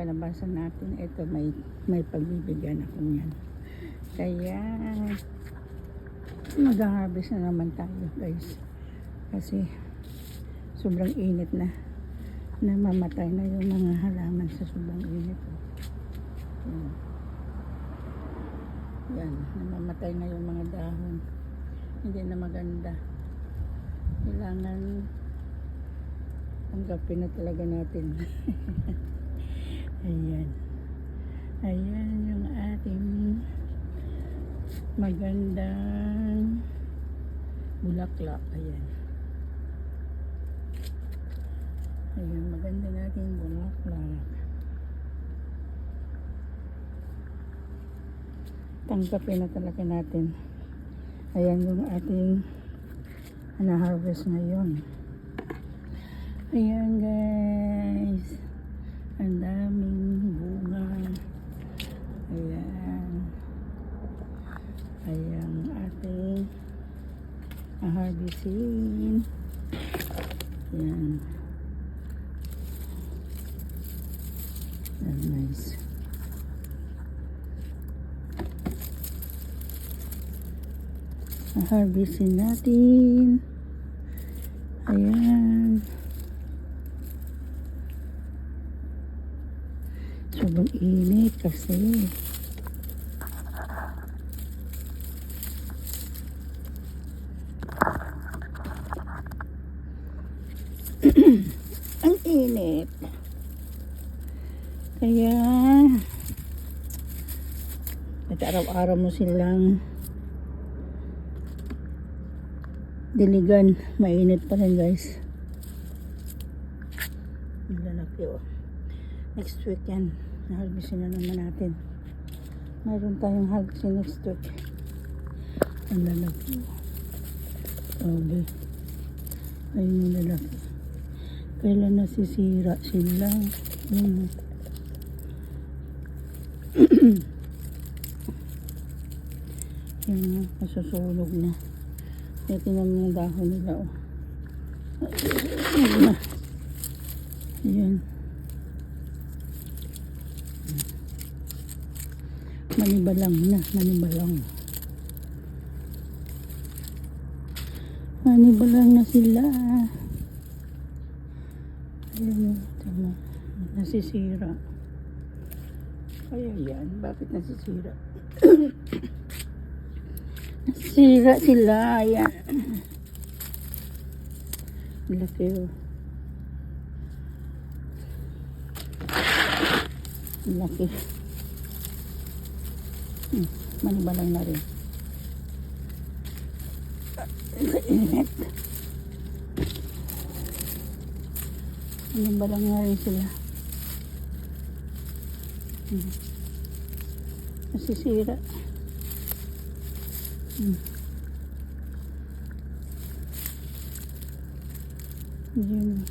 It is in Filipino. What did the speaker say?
kalabasan natin. Ito may pagbibigyan ako niyan. Kaya mag-harvest na naman tayo guys. Kasi sobrang init na. Namamatay na yung mga halaman sa sobrang init. Yan, namamatay na yung mga dahon. Hindi na maganda. Kailangan tanggapin na talaga natin. Ayan. Ayan yung ating magandang bulaklak. Ayan. Ayan, maganda nating bulaklak. Tanggapin na talaga natin. Ayan yung ating na-harvest ngayon. Ayan guys. Ang daming bunga. Ayan. Ayan ating harvestin. Ayan. Ayan nice. Harvestin natin. Ayan. Sobrang init kasi. Ang init. Kaya at araw-araw mo silang diligan, mainit pa rin guys. Ang lalaki oh. Next week yan, naharvestin na naman natin. Mayroon tayong harvestin next week. Ang lalaki oh. Okay. Ayun yung lalaki. Kailan nasisira sila. Ayun. Yan, masusunog na. Kaya tingnan mo yung dahon nila oh. Ayan. Manibalang na, manibalang. Manibalang na sila. Ayan, tama. Nasisira. Kaya yan, bakit nasisira? Nasira sila. Ayan. Laki oh. Laki. Manibalang na rin. Init. Manibalang na rin sila. Nasisira. Yun.